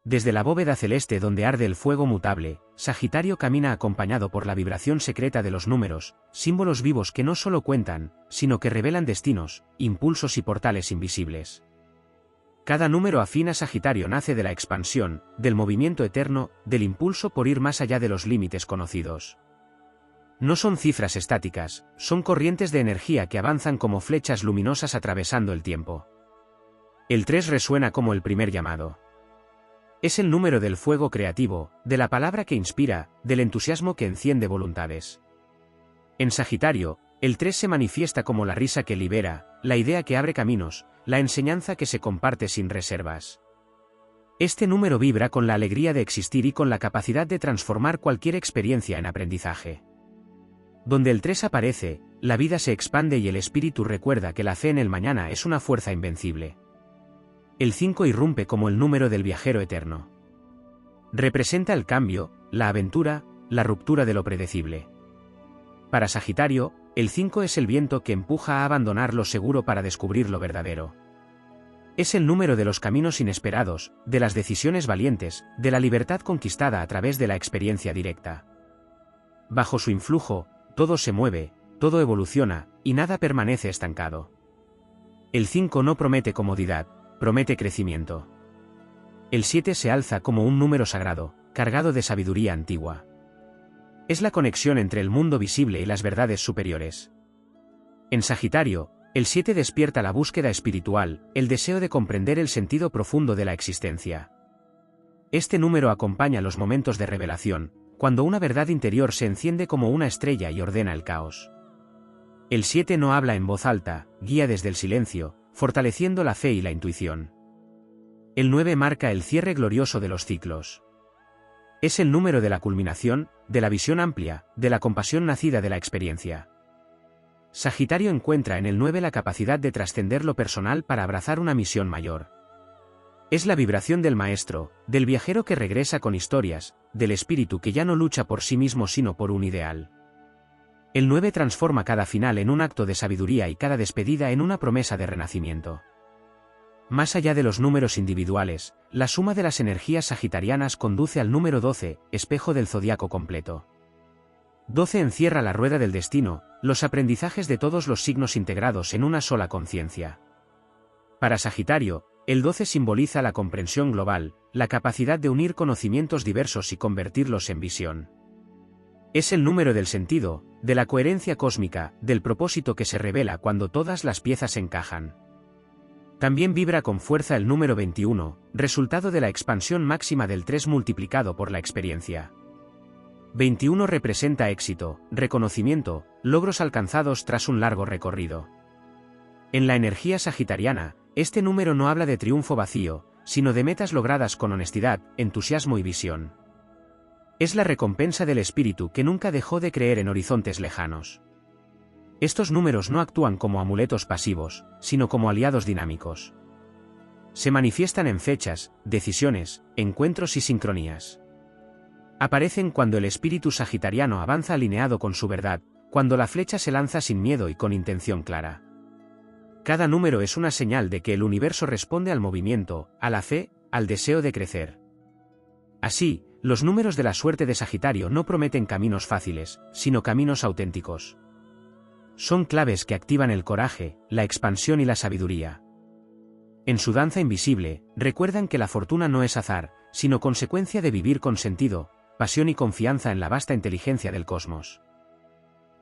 Desde la bóveda celeste donde arde el fuego mutable, Sagitario camina acompañado por la vibración secreta de los números, símbolos vivos que no solo cuentan, sino que revelan destinos, impulsos y portales invisibles. Cada número afín a Sagitario nace de la expansión, del movimiento eterno, del impulso por ir más allá de los límites conocidos. No son cifras estáticas, son corrientes de energía que avanzan como flechas luminosas atravesando el tiempo. El 3 resuena como el primer llamado. Es el número del fuego creativo, de la palabra que inspira, del entusiasmo que enciende voluntades. En Sagitario, el 3 se manifiesta como la risa que libera, la idea que abre caminos, la enseñanza que se comparte sin reservas. Este número vibra con la alegría de existir y con la capacidad de transformar cualquier experiencia en aprendizaje. Donde el 3 aparece, la vida se expande y el espíritu recuerda que la fe en el mañana es una fuerza invencible. El 5 irrumpe como el número del viajero eterno. Representa el cambio, la aventura, la ruptura de lo predecible. Para Sagitario, el 5 es el viento que empuja a abandonar lo seguro para descubrir lo verdadero. Es el número de los caminos inesperados, de las decisiones valientes, de la libertad conquistada a través de la experiencia directa. Bajo su influjo, todo se mueve, todo evoluciona, y nada permanece estancado. El 5 no promete comodidad, promete crecimiento. El 7 se alza como un número sagrado, cargado de sabiduría antigua. Es la conexión entre el mundo visible y las verdades superiores. En Sagitario, el 7 despierta la búsqueda espiritual, el deseo de comprender el sentido profundo de la existencia. Este número acompaña los momentos de revelación, cuando una verdad interior se enciende como una estrella y ordena el caos. El 7 no habla en voz alta, guía desde el silencio, fortaleciendo la fe y la intuición. El 9 marca el cierre glorioso de los ciclos. Es el número de la culminación, de la visión amplia, de la compasión nacida de la experiencia. Sagitario encuentra en el 9 la capacidad de trascender lo personal para abrazar una misión mayor. Es la vibración del maestro, del viajero que regresa con historias, del espíritu que ya no lucha por sí mismo sino por un ideal. El 9 transforma cada final en un acto de sabiduría y cada despedida en una promesa de renacimiento. Más allá de los números individuales, la suma de las energías sagitarianas conduce al número 12, espejo del zodiaco completo. 12 encierra la rueda del destino, los aprendizajes de todos los signos integrados en una sola conciencia. Para Sagitario, el 12 simboliza la comprensión global, la capacidad de unir conocimientos diversos y convertirlos en visión. Es el número del sentido, de la coherencia cósmica, del propósito que se revela cuando todas las piezas encajan. También vibra con fuerza el número 21, resultado de la expansión máxima del 3 multiplicado por la experiencia. 21 representa éxito, reconocimiento, logros alcanzados tras un largo recorrido. En la energía sagitariana, este número no habla de triunfo vacío, sino de metas logradas con honestidad, entusiasmo y visión. Es la recompensa del espíritu que nunca dejó de creer en horizontes lejanos. Estos números no actúan como amuletos pasivos, sino como aliados dinámicos. Se manifiestan en fechas, decisiones, encuentros y sincronías. Aparecen cuando el espíritu sagitariano avanza alineado con su verdad, cuando la flecha se lanza sin miedo y con intención clara. Cada número es una señal de que el universo responde al movimiento, a la fe, al deseo de crecer. Así, los números de la suerte de Sagitario no prometen caminos fáciles, sino caminos auténticos. Son claves que activan el coraje, la expansión y la sabiduría. En su danza invisible, recuerdan que la fortuna no es azar, sino consecuencia de vivir con sentido, pasión y confianza en la vasta inteligencia del cosmos.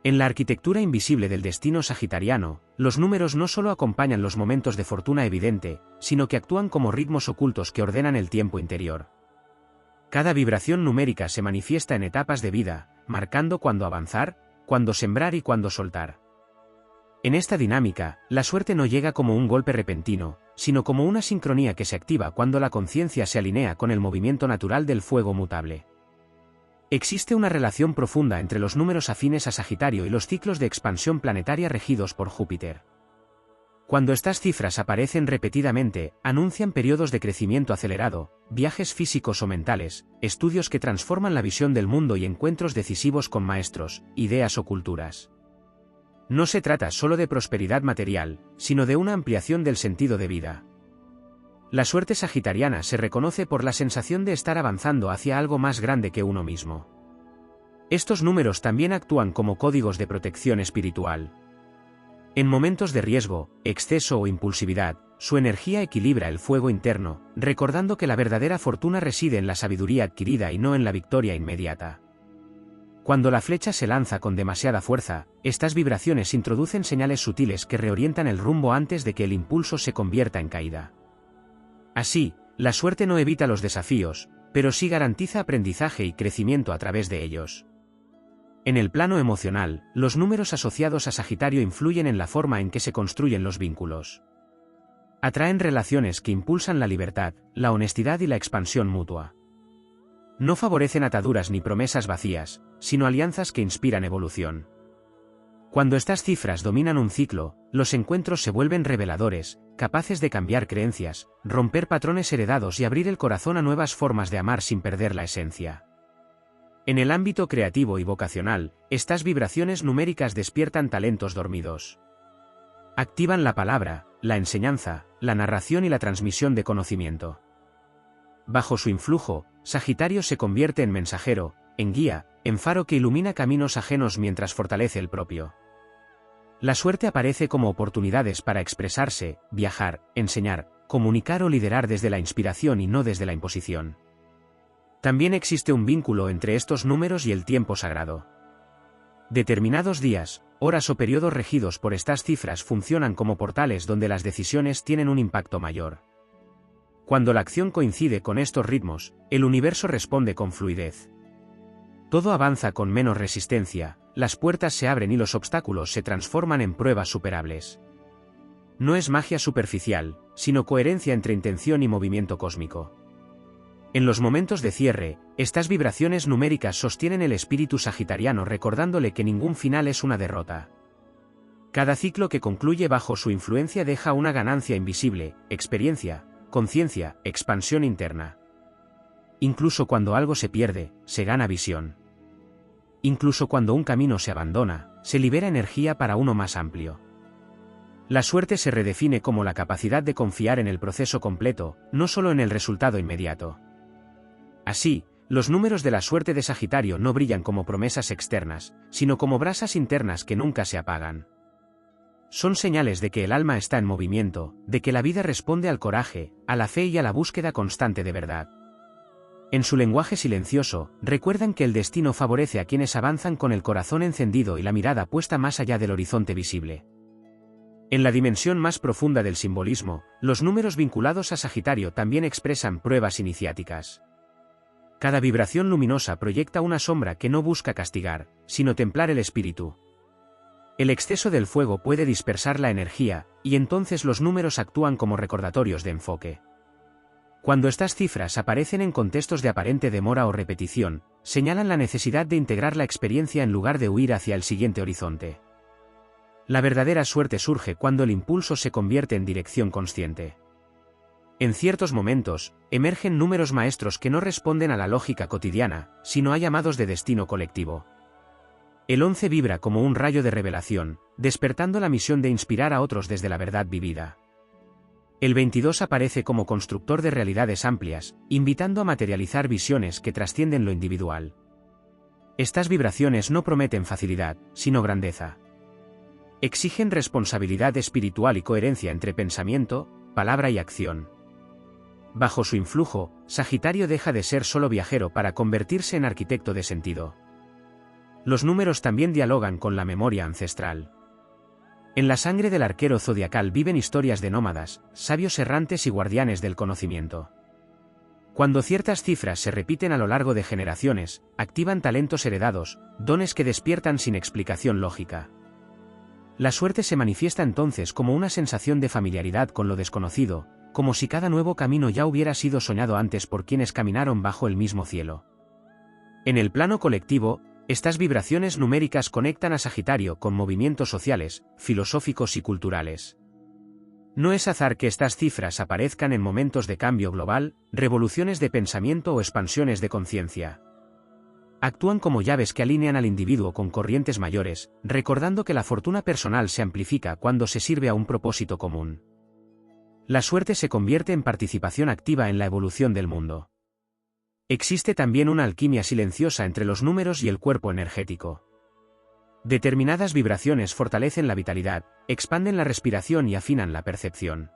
En la arquitectura invisible del destino sagitariano, los números no solo acompañan los momentos de fortuna evidente, sino que actúan como ritmos ocultos que ordenan el tiempo interior. Cada vibración numérica se manifiesta en etapas de vida, marcando cuándo avanzar, cuándo sembrar y cuándo soltar. En esta dinámica, la suerte no llega como un golpe repentino, sino como una sincronía que se activa cuando la conciencia se alinea con el movimiento natural del fuego mutable. Existe una relación profunda entre los números afines a Sagitario y los ciclos de expansión planetaria regidos por Júpiter. Cuando estas cifras aparecen repetidamente, anuncian periodos de crecimiento acelerado, viajes físicos o mentales, estudios que transforman la visión del mundo y encuentros decisivos con maestros, ideas o culturas. No se trata solo de prosperidad material, sino de una ampliación del sentido de vida. La suerte sagitariana se reconoce por la sensación de estar avanzando hacia algo más grande que uno mismo. Estos números también actúan como códigos de protección espiritual. En momentos de riesgo, exceso o impulsividad, su energía equilibra el fuego interno, recordando que la verdadera fortuna reside en la sabiduría adquirida y no en la victoria inmediata. Cuando la flecha se lanza con demasiada fuerza, estas vibraciones introducen señales sutiles que reorientan el rumbo antes de que el impulso se convierta en caída. Así, la suerte no evita los desafíos, pero sí garantiza aprendizaje y crecimiento a través de ellos. En el plano emocional, los números asociados a Sagitario influyen en la forma en que se construyen los vínculos. Atraen relaciones que impulsan la libertad, la honestidad y la expansión mutua. No favorecen ataduras ni promesas vacías, sino alianzas que inspiran evolución. Cuando estas cifras dominan un ciclo, los encuentros se vuelven reveladores, capaces de cambiar creencias, romper patrones heredados y abrir el corazón a nuevas formas de amar sin perder la esencia. En el ámbito creativo y vocacional, estas vibraciones numéricas despiertan talentos dormidos. Activan la palabra, la enseñanza, la narración y la transmisión de conocimiento. Bajo su influjo, Sagitario se convierte en mensajero, en guía, en faro que ilumina caminos ajenos mientras fortalece el propio. La suerte aparece como oportunidades para expresarse, viajar, enseñar, comunicar o liderar desde la inspiración y no desde la imposición. También existe un vínculo entre estos números y el tiempo sagrado. Determinados días, horas o periodos regidos por estas cifras funcionan como portales donde las decisiones tienen un impacto mayor. Cuando la acción coincide con estos ritmos, el universo responde con fluidez. Todo avanza con menos resistencia, las puertas se abren y los obstáculos se transforman en pruebas superables. No es magia superficial, sino coherencia entre intención y movimiento cósmico. En los momentos de cierre, estas vibraciones numéricas sostienen el espíritu sagitariano recordándole que ningún final es una derrota. Cada ciclo que concluye bajo su influencia deja una ganancia invisible, experiencia, conciencia, expansión interna. Incluso cuando algo se pierde, se gana visión. Incluso cuando un camino se abandona, se libera energía para uno más amplio. La suerte se redefine como la capacidad de confiar en el proceso completo, no solo en el resultado inmediato. Así, los números de la suerte de Sagitario no brillan como promesas externas, sino como brasas internas que nunca se apagan. Son señales de que el alma está en movimiento, de que la vida responde al coraje, a la fe y a la búsqueda constante de verdad. En su lenguaje silencioso, recuerdan que el destino favorece a quienes avanzan con el corazón encendido y la mirada puesta más allá del horizonte visible. En la dimensión más profunda del simbolismo, los números vinculados a Sagitario también expresan pruebas iniciáticas. Cada vibración luminosa proyecta una sombra que no busca castigar, sino templar el espíritu. El exceso del fuego puede dispersar la energía, y entonces los números actúan como recordatorios de enfoque. Cuando estas cifras aparecen en contextos de aparente demora o repetición, señalan la necesidad de integrar la experiencia en lugar de huir hacia el siguiente horizonte. La verdadera suerte surge cuando el impulso se convierte en dirección consciente. En ciertos momentos, emergen números maestros que no responden a la lógica cotidiana, sino a llamados de destino colectivo. El 11 vibra como un rayo de revelación, despertando la misión de inspirar a otros desde la verdad vivida. El 22 aparece como constructor de realidades amplias, invitando a materializar visiones que trascienden lo individual. Estas vibraciones no prometen facilidad, sino grandeza. Exigen responsabilidad espiritual y coherencia entre pensamiento, palabra y acción. Bajo su influjo, Sagitario deja de ser solo viajero para convertirse en arquitecto de sentido. Los números también dialogan con la memoria ancestral. En la sangre del arquero zodiacal viven historias de nómadas, sabios errantes y guardianes del conocimiento. Cuando ciertas cifras se repiten a lo largo de generaciones, activan talentos heredados, dones que despiertan sin explicación lógica. La suerte se manifiesta entonces como una sensación de familiaridad con lo desconocido, como si cada nuevo camino ya hubiera sido soñado antes por quienes caminaron bajo el mismo cielo. En el plano colectivo, estas vibraciones numéricas conectan a Sagitario con movimientos sociales, filosóficos y culturales. No es azar que estas cifras aparezcan en momentos de cambio global, revoluciones de pensamiento o expansiones de conciencia. Actúan como llaves que alinean al individuo con corrientes mayores, recordando que la fortuna personal se amplifica cuando se sirve a un propósito común. La suerte se convierte en participación activa en la evolución del mundo. Existe también una alquimia silenciosa entre los números y el cuerpo energético. Determinadas vibraciones fortalecen la vitalidad, expanden la respiración y afinan la percepción.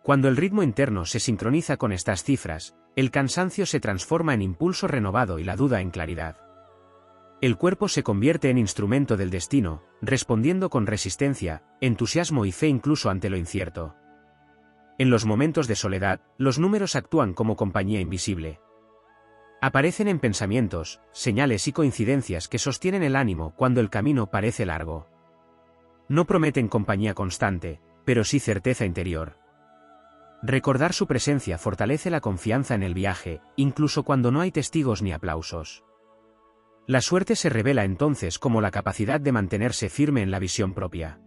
Cuando el ritmo interno se sincroniza con estas cifras, el cansancio se transforma en impulso renovado y la duda en claridad. El cuerpo se convierte en instrumento del destino, respondiendo con resistencia, entusiasmo y fe incluso ante lo incierto. En los momentos de soledad, los números actúan como compañía invisible. Aparecen en pensamientos, señales y coincidencias que sostienen el ánimo cuando el camino parece largo. No prometen compañía constante, pero sí certeza interior. Recordar su presencia fortalece la confianza en el viaje, incluso cuando no hay testigos ni aplausos. La suerte se revela entonces como la capacidad de mantenerse firme en la visión propia.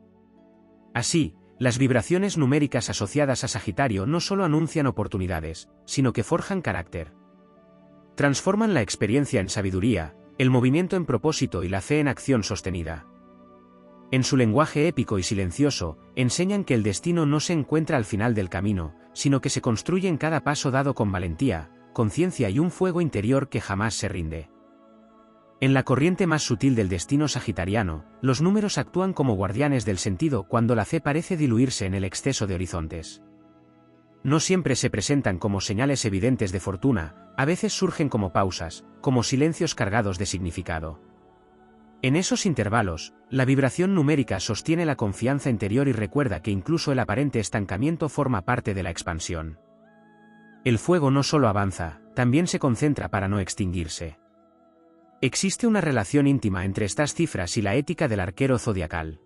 Así, las vibraciones numéricas asociadas a Sagitario no solo anuncian oportunidades, sino que forjan carácter. Transforman la experiencia en sabiduría, el movimiento en propósito y la fe en acción sostenida. En su lenguaje épico y silencioso, enseñan que el destino no se encuentra al final del camino, sino que se construye en cada paso dado con valentía, conciencia y un fuego interior que jamás se rinde. En la corriente más sutil del destino sagitariano, los números actúan como guardianes del sentido cuando la fe parece diluirse en el exceso de horizontes. No siempre se presentan como señales evidentes de fortuna, a veces surgen como pausas, como silencios cargados de significado. En esos intervalos, la vibración numérica sostiene la confianza interior y recuerda que incluso el aparente estancamiento forma parte de la expansión. El fuego no solo avanza, también se concentra para no extinguirse. Existe una relación íntima entre estas cifras y la ética del arquero zodiacal.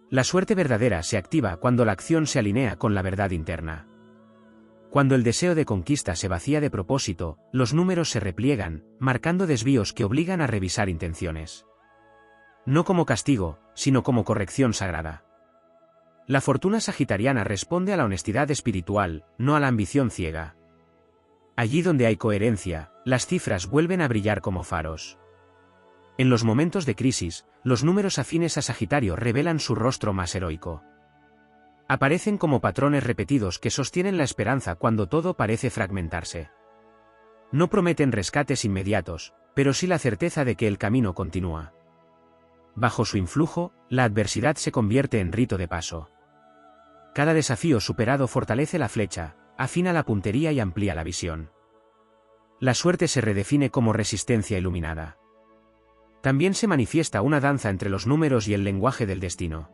La suerte verdadera se activa cuando la acción se alinea con la verdad interna. Cuando el deseo de conquista se vacía de propósito, los números se repliegan, marcando desvíos que obligan a revisar intenciones. No como castigo, sino como corrección sagrada. La fortuna sagitariana responde a la honestidad espiritual, no a la ambición ciega. Allí donde hay coherencia, las cifras vuelven a brillar como faros. En los momentos de crisis, los números afines a Sagitario revelan su rostro más heroico. Aparecen como patrones repetidos que sostienen la esperanza cuando todo parece fragmentarse. No prometen rescates inmediatos, pero sí la certeza de que el camino continúa. Bajo su influjo, la adversidad se convierte en rito de paso. Cada desafío superado fortalece la flecha, afina la puntería y amplía la visión. La suerte se redefine como resistencia iluminada. También se manifiesta una danza entre los números y el lenguaje del destino.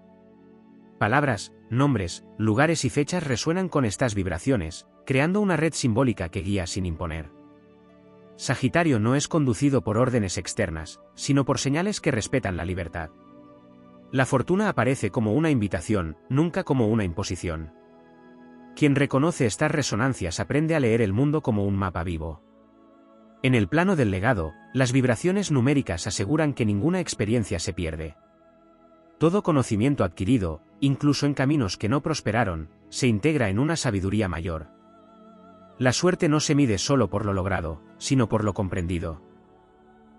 Palabras, nombres, lugares y fechas resuenan con estas vibraciones, creando una red simbólica que guía sin imponer. Sagitario no es conducido por órdenes externas, sino por señales que respetan la libertad. La fortuna aparece como una invitación, nunca como una imposición. Quien reconoce estas resonancias aprende a leer el mundo como un mapa vivo. En el plano del legado, las vibraciones numéricas aseguran que ninguna experiencia se pierde. Todo conocimiento adquirido, incluso en caminos que no prosperaron, se integra en una sabiduría mayor. La suerte no se mide solo por lo logrado, sino por lo comprendido.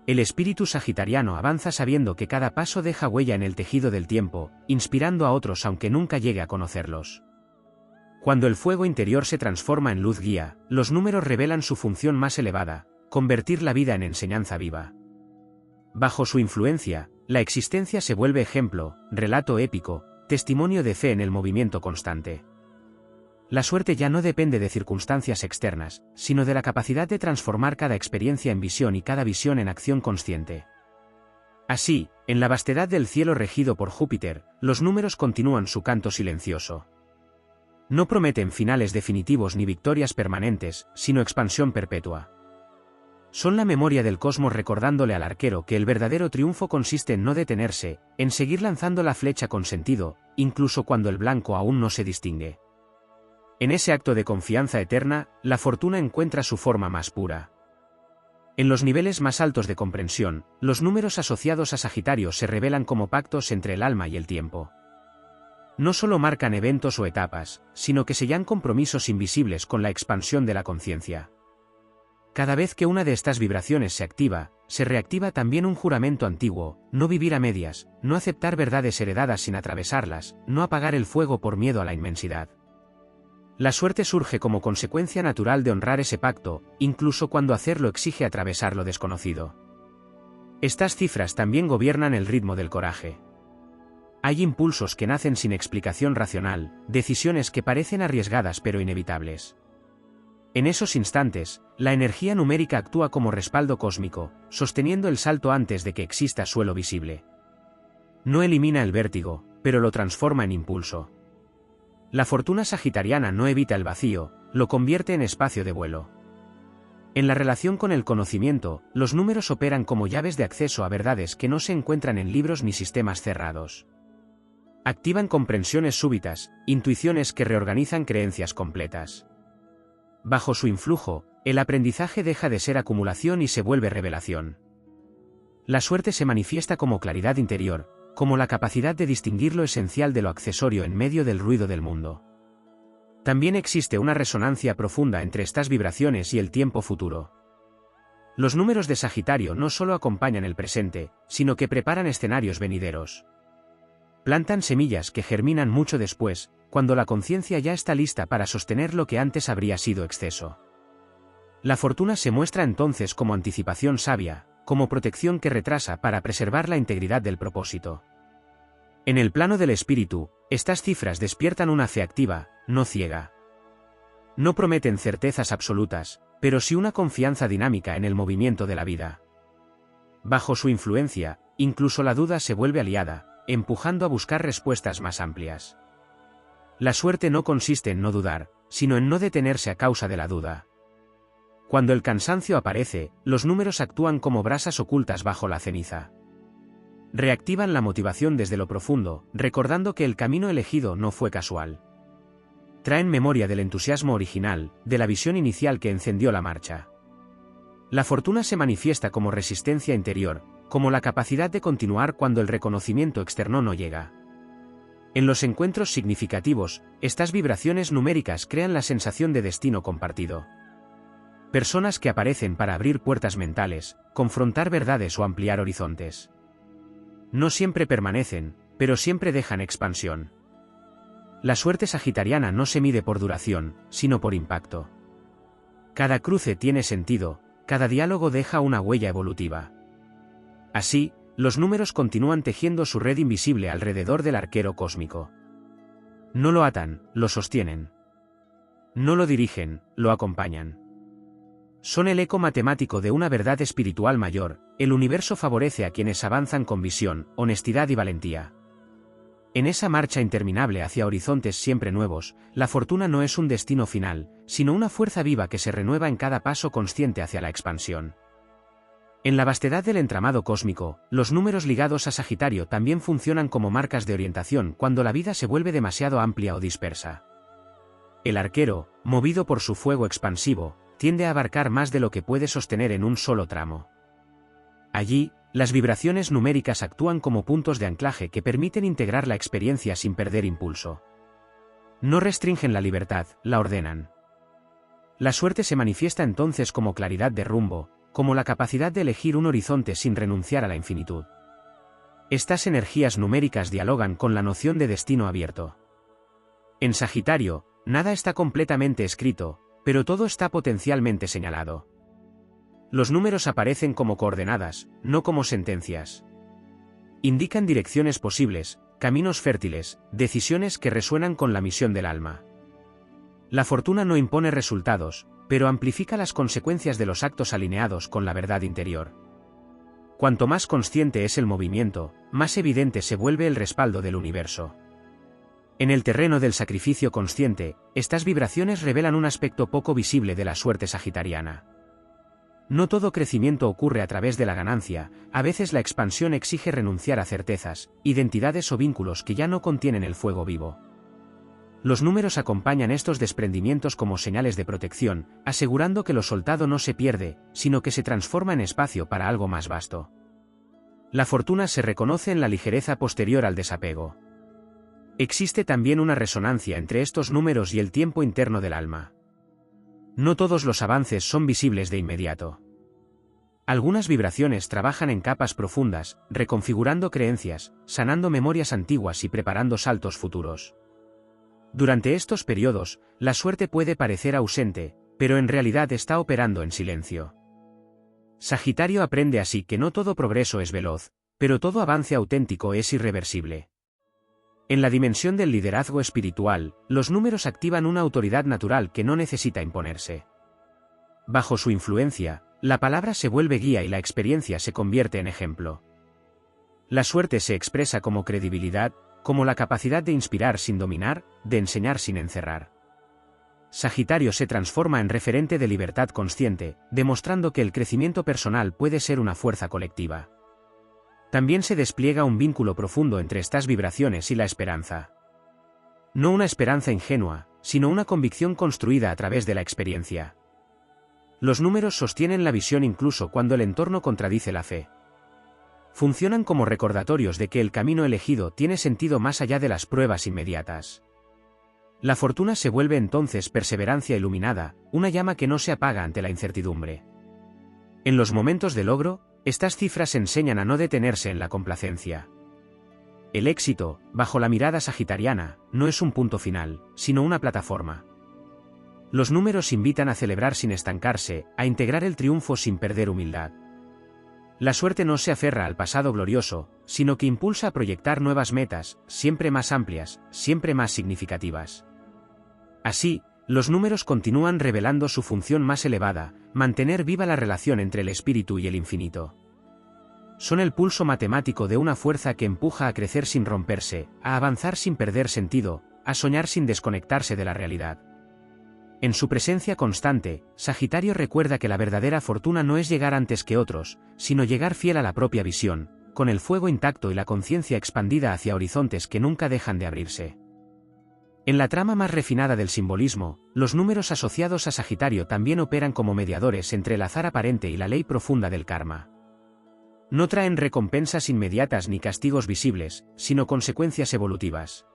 El espíritu sagitariano avanza sabiendo que cada paso deja huella en el tejido del tiempo, inspirando a otros aunque nunca llegue a conocerlos. Cuando el fuego interior se transforma en luz guía, los números revelan su función más elevada, convertir la vida en enseñanza viva. Bajo su influencia, la existencia se vuelve ejemplo, relato épico, testimonio de fe en el movimiento constante. La suerte ya no depende de circunstancias externas, sino de la capacidad de transformar cada experiencia en visión y cada visión en acción consciente. Así, en la vastedad del cielo regido por Júpiter, los números continúan su canto silencioso. No prometen finales definitivos ni victorias permanentes, sino expansión perpetua. Son la memoria del cosmos recordándole al arquero que el verdadero triunfo consiste en no detenerse, en seguir lanzando la flecha con sentido, incluso cuando el blanco aún no se distingue. En ese acto de confianza eterna, la fortuna encuentra su forma más pura. En los niveles más altos de comprensión, los números asociados a Sagitario se revelan como pactos entre el alma y el tiempo. No solo marcan eventos o etapas, sino que sellan compromisos invisibles con la expansión de la conciencia. Cada vez que una de estas vibraciones se activa, se reactiva también un juramento antiguo: no vivir a medias, no aceptar verdades heredadas sin atravesarlas, no apagar el fuego por miedo a la inmensidad. La suerte surge como consecuencia natural de honrar ese pacto, incluso cuando hacerlo exige atravesar lo desconocido. Estas cifras también gobiernan el ritmo del coraje. Hay impulsos que nacen sin explicación racional, decisiones que parecen arriesgadas pero inevitables. En esos instantes, la energía numérica actúa como respaldo cósmico, sosteniendo el salto antes de que exista suelo visible. No elimina el vértigo, pero lo transforma en impulso. La fortuna sagitariana no evita el vacío, lo convierte en espacio de vuelo. En la relación con el conocimiento, los números operan como llaves de acceso a verdades que no se encuentran en libros ni sistemas cerrados. Activan comprensiones súbitas, intuiciones que reorganizan creencias completas. Bajo su influjo, el aprendizaje deja de ser acumulación y se vuelve revelación. La suerte se manifiesta como claridad interior, como la capacidad de distinguir lo esencial de lo accesorio en medio del ruido del mundo. También existe una resonancia profunda entre estas vibraciones y el tiempo futuro. Los números de Sagitario no solo acompañan el presente, sino que preparan escenarios venideros. Plantan semillas que germinan mucho después, cuando la conciencia ya está lista para sostener lo que antes habría sido exceso. La fortuna se muestra entonces como anticipación sabia, como protección que retrasa para preservar la integridad del propósito. En el plano del espíritu, estas cifras despiertan una fe activa, no ciega. No prometen certezas absolutas, pero sí una confianza dinámica en el movimiento de la vida. Bajo su influencia, incluso la duda se vuelve aliada, empujando a buscar respuestas más amplias. La suerte no consiste en no dudar, sino en no detenerse a causa de la duda. Cuando el cansancio aparece, los números actúan como brasas ocultas bajo la ceniza. Reactivan la motivación desde lo profundo, recordando que el camino elegido no fue casual. Traen memoria del entusiasmo original, de la visión inicial que encendió la marcha. La fortuna se manifiesta como resistencia interior, como la capacidad de continuar cuando el reconocimiento externo no llega. En los encuentros significativos, estas vibraciones numéricas crean la sensación de destino compartido. Personas que aparecen para abrir puertas mentales, confrontar verdades o ampliar horizontes. No siempre permanecen, pero siempre dejan expansión. La suerte sagitariana no se mide por duración, sino por impacto. Cada cruce tiene sentido, cada diálogo deja una huella evolutiva. Así, los números continúan tejiendo su red invisible alrededor del arquero cósmico. No lo atan, lo sostienen. No lo dirigen, lo acompañan. Son el eco matemático de una verdad espiritual mayor: el universo favorece a quienes avanzan con visión, honestidad y valentía. En esa marcha interminable hacia horizontes siempre nuevos, la fortuna no es un destino final, sino una fuerza viva que se renueva en cada paso consciente hacia la expansión. En la vastedad del entramado cósmico, los números ligados a Sagitario también funcionan como marcas de orientación cuando la vida se vuelve demasiado amplia o dispersa. El arquero, movido por su fuego expansivo, tiende a abarcar más de lo que puede sostener en un solo tramo. Allí, las vibraciones numéricas actúan como puntos de anclaje que permiten integrar la experiencia sin perder impulso. No restringen la libertad, la ordenan. La suerte se manifiesta entonces como claridad de rumbo, como la capacidad de elegir un horizonte sin renunciar a la infinitud. Estas energías numéricas dialogan con la noción de destino abierto. En Sagitario, nada está completamente escrito, pero todo está potencialmente señalado. Los números aparecen como coordenadas, no como sentencias. Indican direcciones posibles, caminos fértiles, decisiones que resuenan con la misión del alma. La fortuna no impone resultados, pero amplifica las consecuencias de los actos alineados con la verdad interior. Cuanto más consciente es el movimiento, más evidente se vuelve el respaldo del universo. En el terreno del sacrificio consciente, estas vibraciones revelan un aspecto poco visible de la suerte sagitariana. No todo crecimiento ocurre a través de la ganancia, a veces la expansión exige renunciar a certezas, identidades o vínculos que ya no contienen el fuego vivo. Los números acompañan estos desprendimientos como señales de protección, asegurando que lo soltado no se pierde, sino que se transforma en espacio para algo más vasto. La fortuna se reconoce en la ligereza posterior al desapego. Existe también una resonancia entre estos números y el tiempo interno del alma. No todos los avances son visibles de inmediato. Algunas vibraciones trabajan en capas profundas, reconfigurando creencias, sanando memorias antiguas y preparando saltos futuros. Durante estos periodos, la suerte puede parecer ausente, pero en realidad está operando en silencio. Sagitario aprende así que no todo progreso es veloz, pero todo avance auténtico es irreversible. En la dimensión del liderazgo espiritual, los números activan una autoridad natural que no necesita imponerse. Bajo su influencia, la palabra se vuelve guía y la experiencia se convierte en ejemplo. La suerte se expresa como credibilidad, como la capacidad de inspirar sin dominar, de enseñar sin encerrar. Sagitario se transforma en referente de libertad consciente, demostrando que el crecimiento personal puede ser una fuerza colectiva. También se despliega un vínculo profundo entre estas vibraciones y la esperanza. No una esperanza ingenua, sino una convicción construida a través de la experiencia. Los números sostienen la visión incluso cuando el entorno contradice la fe. Funcionan como recordatorios de que el camino elegido tiene sentido más allá de las pruebas inmediatas. La fortuna se vuelve entonces perseverancia iluminada, una llama que no se apaga ante la incertidumbre. En los momentos de logro, estas cifras enseñan a no detenerse en la complacencia. El éxito, bajo la mirada sagitariana, no es un punto final, sino una plataforma. Los números invitan a celebrar sin estancarse, a integrar el triunfo sin perder humildad. La suerte no se aferra al pasado glorioso, sino que impulsa a proyectar nuevas metas, siempre más amplias, siempre más significativas. Así, los números continúan revelando su función más elevada, mantener viva la relación entre el espíritu y el infinito. Son el pulso matemático de una fuerza que empuja a crecer sin romperse, a avanzar sin perder sentido, a soñar sin desconectarse de la realidad. En su presencia constante, Sagitario recuerda que la verdadera fortuna no es llegar antes que otros, sino llegar fiel a la propia visión, con el fuego intacto y la conciencia expandida hacia horizontes que nunca dejan de abrirse. En la trama más refinada del simbolismo, los números asociados a Sagitario también operan como mediadores entre el azar aparente y la ley profunda del karma. No traen recompensas inmediatas ni castigos visibles, sino consecuencias evolutivas.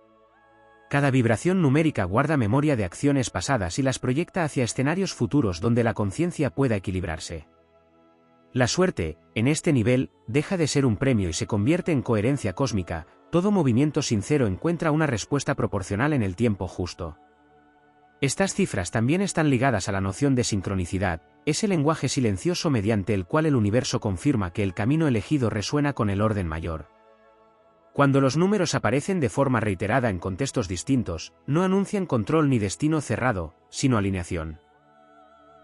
Cada vibración numérica guarda memoria de acciones pasadas y las proyecta hacia escenarios futuros donde la conciencia pueda equilibrarse. La suerte, en este nivel, deja de ser un premio y se convierte en coherencia cósmica. Todo movimiento sincero encuentra una respuesta proporcional en el tiempo justo. Estas cifras también están ligadas a la noción de sincronicidad, ese lenguaje silencioso mediante el cual el universo confirma que el camino elegido resuena con el orden mayor. Cuando los números aparecen de forma reiterada en contextos distintos, no anuncian control ni destino cerrado, sino alineación.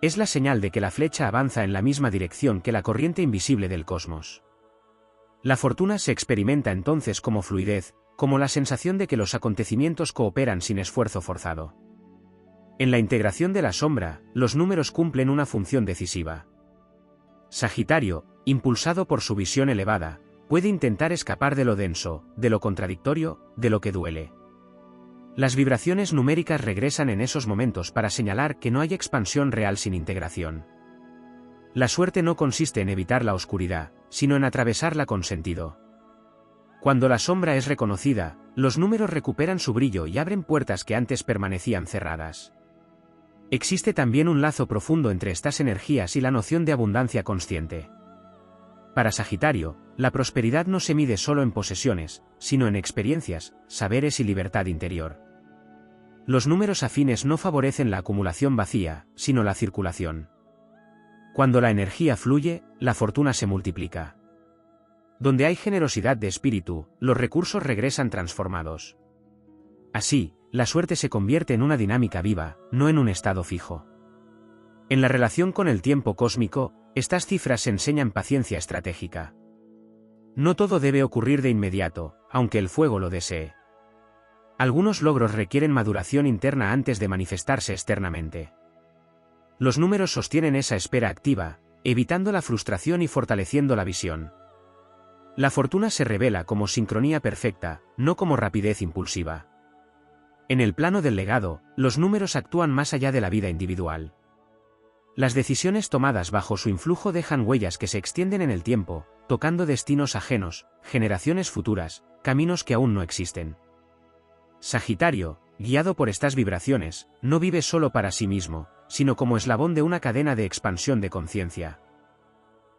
Es la señal de que la flecha avanza en la misma dirección que la corriente invisible del cosmos. La fortuna se experimenta entonces como fluidez, como la sensación de que los acontecimientos cooperan sin esfuerzo forzado. En la integración de la sombra, los números cumplen una función decisiva. Sagitario, impulsado por su visión elevada, puede intentar escapar de lo denso, de lo contradictorio, de lo que duele. Las vibraciones numéricas regresan en esos momentos para señalar que no hay expansión real sin integración. La suerte no consiste en evitar la oscuridad, sino en atravesarla con sentido. Cuando la sombra es reconocida, los números recuperan su brillo y abren puertas que antes permanecían cerradas. Existe también un lazo profundo entre estas energías y la noción de abundancia consciente. Para Sagitario, la prosperidad no se mide solo en posesiones, sino en experiencias, saberes y libertad interior. Los números afines no favorecen la acumulación vacía, sino la circulación. Cuando la energía fluye, la fortuna se multiplica. Donde hay generosidad de espíritu, los recursos regresan transformados. Así, la suerte se convierte en una dinámica viva, no en un estado fijo. En la relación con el tiempo cósmico, estas cifras enseñan paciencia estratégica. No todo debe ocurrir de inmediato, aunque el fuego lo desee. Algunos logros requieren maduración interna antes de manifestarse externamente. Los números sostienen esa espera activa, evitando la frustración y fortaleciendo la visión. La fortuna se revela como sincronía perfecta, no como rapidez impulsiva. En el plano del legado, los números actúan más allá de la vida individual. Las decisiones tomadas bajo su influjo dejan huellas que se extienden en el tiempo, tocando destinos ajenos, generaciones futuras, caminos que aún no existen. Sagitario, guiado por estas vibraciones, no vive solo para sí mismo, sino como eslabón de una cadena de expansión de conciencia.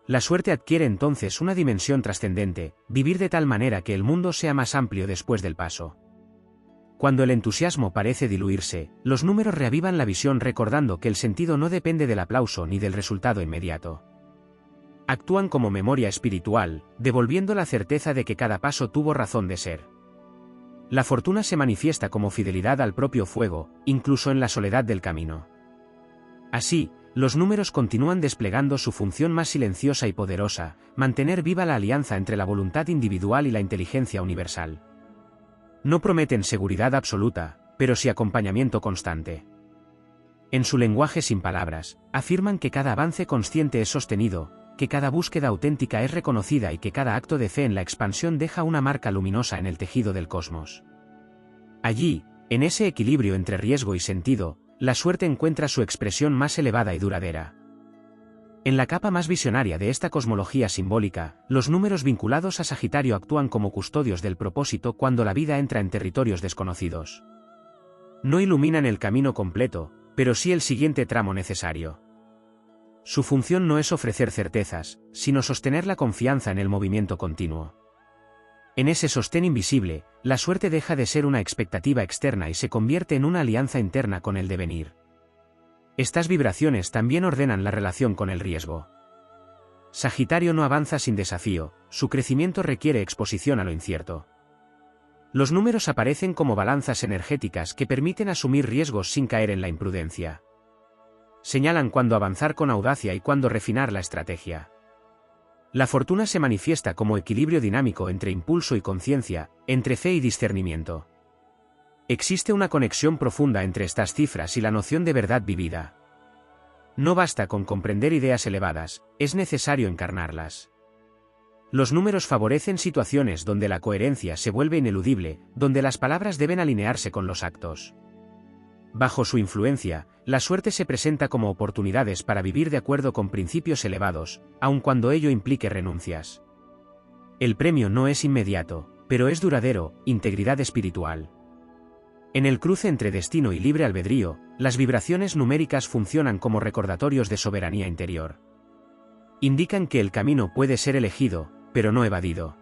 La suerte adquiere entonces una dimensión trascendente, vivir de tal manera que el mundo sea más amplio después del paso. Cuando el entusiasmo parece diluirse, los números reavivan la visión recordando que el sentido no depende del aplauso ni del resultado inmediato. Actúan como memoria espiritual, devolviendo la certeza de que cada paso tuvo razón de ser. La fortuna se manifiesta como fidelidad al propio fuego, incluso en la soledad del camino. Así, los números continúan desplegando su función más silenciosa y poderosa, mantener viva la alianza entre la voluntad individual y la inteligencia universal. No prometen seguridad absoluta, pero sí acompañamiento constante. En su lenguaje sin palabras, afirman que cada avance consciente es sostenido, que cada búsqueda auténtica es reconocida y que cada acto de fe en la expansión deja una marca luminosa en el tejido del cosmos. Allí, en ese equilibrio entre riesgo y sentido, la suerte encuentra su expresión más elevada y duradera. En la capa más visionaria de esta cosmología simbólica, los números vinculados a Sagitario actúan como custodios del propósito cuando la vida entra en territorios desconocidos. No iluminan el camino completo, pero sí el siguiente tramo necesario. Su función no es ofrecer certezas, sino sostener la confianza en el movimiento continuo. En ese sostén invisible, la suerte deja de ser una expectativa externa y se convierte en una alianza interna con el devenir. Estas vibraciones también ordenan la relación con el riesgo. Sagitario no avanza sin desafío, su crecimiento requiere exposición a lo incierto. Los números aparecen como balanzas energéticas que permiten asumir riesgos sin caer en la imprudencia. Señalan cuándo avanzar con audacia y cuándo refinar la estrategia. La fortuna se manifiesta como equilibrio dinámico entre impulso y conciencia, entre fe y discernimiento. Existe una conexión profunda entre estas cifras y la noción de verdad vivida. No basta con comprender ideas elevadas, es necesario encarnarlas. Los números favorecen situaciones donde la coherencia se vuelve ineludible, donde las palabras deben alinearse con los actos. Bajo su influencia, la suerte se presenta como oportunidades para vivir de acuerdo con principios elevados, aun cuando ello implique renuncias. El premio no es inmediato, pero es duradero, integridad espiritual. En el cruce entre destino y libre albedrío, las vibraciones numéricas funcionan como recordatorios de soberanía interior. Indican que el camino puede ser elegido, pero no evadido.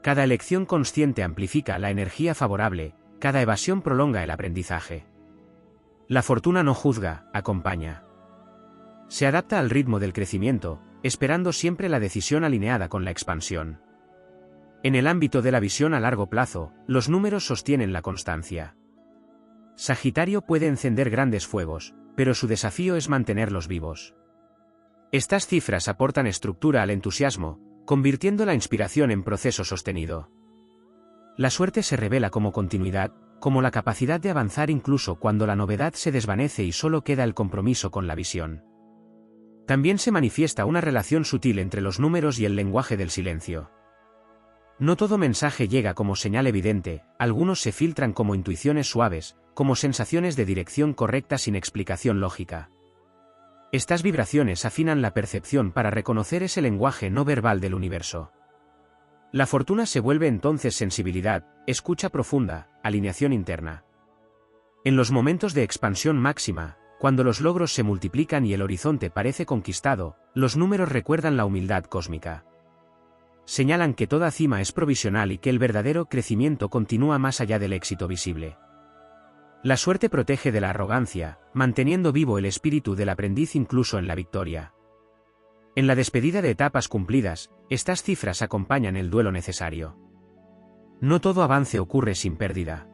Cada elección consciente amplifica la energía favorable, cada evasión prolonga el aprendizaje. La fortuna no juzga, acompaña. Se adapta al ritmo del crecimiento, esperando siempre la decisión alineada con la expansión. En el ámbito de la visión a largo plazo, los números sostienen la constancia. Sagitario puede encender grandes fuegos, pero su desafío es mantenerlos vivos. Estas cifras aportan estructura al entusiasmo, convirtiendo la inspiración en proceso sostenido. La suerte se revela como continuidad, como la capacidad de avanzar incluso cuando la novedad se desvanece y solo queda el compromiso con la visión. También se manifiesta una relación sutil entre los números y el lenguaje del silencio. No todo mensaje llega como señal evidente, algunos se filtran como intuiciones suaves, como sensaciones de dirección correcta sin explicación lógica. Estas vibraciones afinan la percepción para reconocer ese lenguaje no verbal del universo. La fortuna se vuelve entonces sensibilidad, escucha profunda, alineación interna. En los momentos de expansión máxima, cuando los logros se multiplican y el horizonte parece conquistado, los números recuerdan la humildad cósmica. Señalan que toda cima es provisional y que el verdadero crecimiento continúa más allá del éxito visible. La suerte protege de la arrogancia, manteniendo vivo el espíritu del aprendiz incluso en la victoria. En la despedida de etapas cumplidas, estas cifras acompañan el duelo necesario. No todo avance ocurre sin pérdida.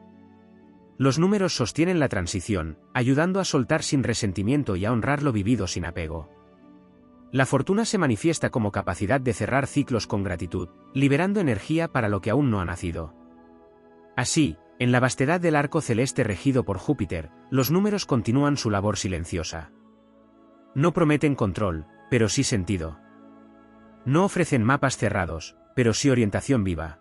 Los números sostienen la transición, ayudando a soltar sin resentimiento y a honrar lo vivido sin apego. La fortuna se manifiesta como capacidad de cerrar ciclos con gratitud, liberando energía para lo que aún no ha nacido. Así, en la vastedad del arco celeste regido por Júpiter, los números continúan su labor silenciosa. No prometen control, pero sí sentido. No ofrecen mapas cerrados, pero sí orientación viva.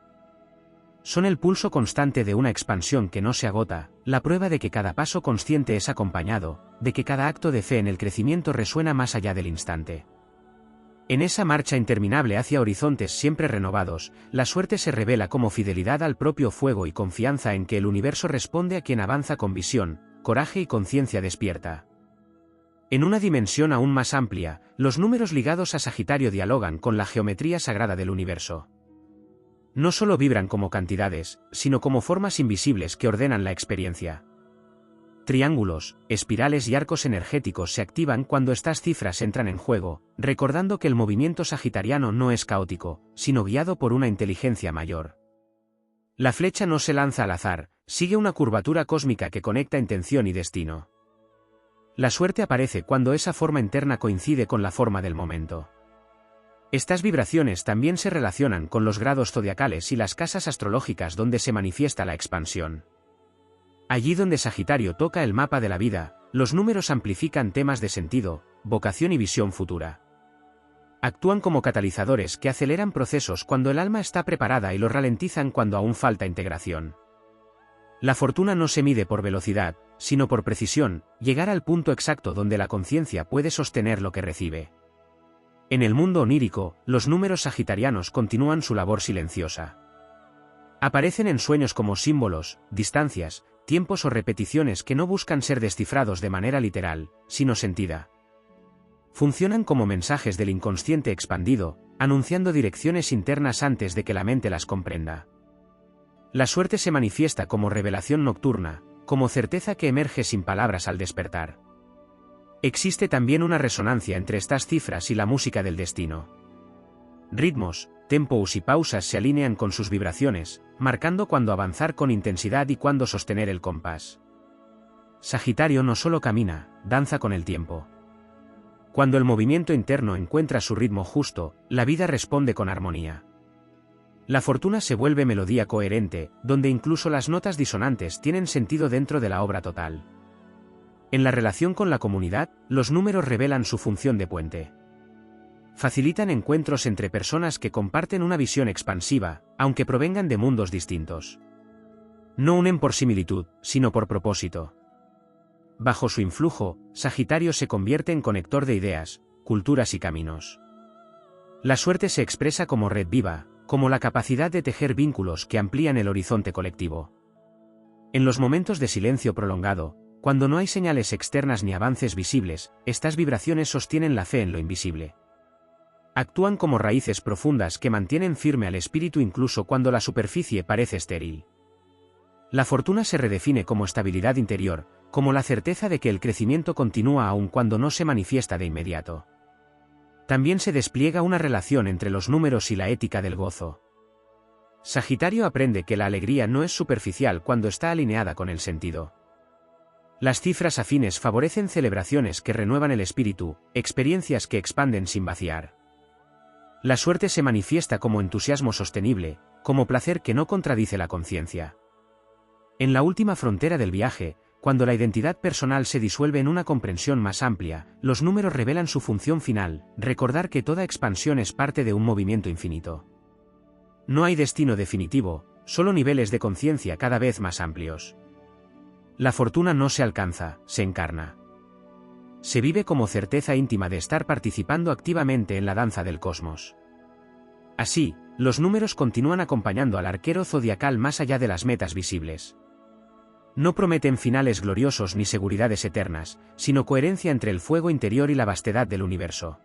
Son el pulso constante de una expansión que no se agota, la prueba de que cada paso consciente es acompañado, de que cada acto de fe en el crecimiento resuena más allá del instante. En esa marcha interminable hacia horizontes siempre renovados, la suerte se revela como fidelidad al propio fuego y confianza en que el universo responde a quien avanza con visión, coraje y conciencia despierta. En una dimensión aún más amplia, los números ligados a Sagitario dialogan con la geometría sagrada del universo. No solo vibran como cantidades, sino como formas invisibles que ordenan la experiencia. Triángulos, espirales y arcos energéticos se activan cuando estas cifras entran en juego, recordando que el movimiento sagitariano no es caótico, sino guiado por una inteligencia mayor. La flecha no se lanza al azar, sigue una curvatura cósmica que conecta intención y destino. La suerte aparece cuando esa forma interna coincide con la forma del momento. Estas vibraciones también se relacionan con los grados zodiacales y las casas astrológicas donde se manifiesta la expansión. Allí donde Sagitario toca el mapa de la vida, los números amplifican temas de sentido, vocación y visión futura. Actúan como catalizadores que aceleran procesos cuando el alma está preparada y los ralentizan cuando aún falta integración. La fortuna no se mide por velocidad, sino por precisión, llegar al punto exacto donde la conciencia puede sostener lo que recibe. En el mundo onírico, los números sagitarianos continúan su labor silenciosa. Aparecen en sueños como símbolos, distancias, tiempos o repeticiones que no buscan ser descifrados de manera literal, sino sentida. Funcionan como mensajes del inconsciente expandido, anunciando direcciones internas antes de que la mente las comprenda. La suerte se manifiesta como revelación nocturna, como certeza que emerge sin palabras al despertar. Existe también una resonancia entre estas cifras y la música del destino. Ritmos, tempos y pausas se alinean con sus vibraciones, marcando cuándo avanzar con intensidad y cuándo sostener el compás. Sagitario no solo camina, danza con el tiempo. Cuando el movimiento interno encuentra su ritmo justo, la vida responde con armonía. La fortuna se vuelve melodía coherente, donde incluso las notas disonantes tienen sentido dentro de la obra total. En la relación con la comunidad, los números revelan su función de puente. Facilitan encuentros entre personas que comparten una visión expansiva, aunque provengan de mundos distintos. No unen por similitud, sino por propósito. Bajo su influjo, Sagitario se convierte en conector de ideas, culturas y caminos. La suerte se expresa como red viva, como la capacidad de tejer vínculos que amplían el horizonte colectivo. En los momentos de silencio prolongado, cuando no hay señales externas ni avances visibles, estas vibraciones sostienen la fe en lo invisible. Actúan como raíces profundas que mantienen firme al espíritu incluso cuando la superficie parece estéril. La fortuna se redefine como estabilidad interior, como la certeza de que el crecimiento continúa aun cuando no se manifiesta de inmediato. También se despliega una relación entre los números y la ética del gozo. Sagitario aprende que la alegría no es superficial cuando está alineada con el sentido. Las cifras afines favorecen celebraciones que renuevan el espíritu, experiencias que expanden sin vaciar. La suerte se manifiesta como entusiasmo sostenible, como placer que no contradice la conciencia. En la última frontera del viaje, cuando la identidad personal se disuelve en una comprensión más amplia, los números revelan su función final, recordar que toda expansión es parte de un movimiento infinito. No hay destino definitivo, solo niveles de conciencia cada vez más amplios. La fortuna no se alcanza, se encarna. Se vive como certeza íntima de estar participando activamente en la danza del cosmos. Así, los números continúan acompañando al arquero zodiacal más allá de las metas visibles. No prometen finales gloriosos ni seguridades eternas, sino coherencia entre el fuego interior y la vastedad del universo.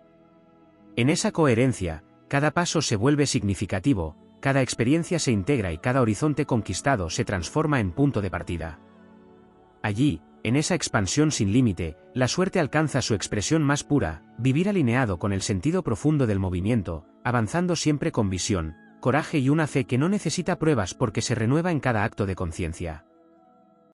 En esa coherencia, cada paso se vuelve significativo, cada experiencia se integra y cada horizonte conquistado se transforma en punto de partida. Allí, en esa expansión sin límite, la suerte alcanza su expresión más pura, vivir alineado con el sentido profundo del movimiento, avanzando siempre con visión, coraje y una fe que no necesita pruebas porque se renueva en cada acto de conciencia.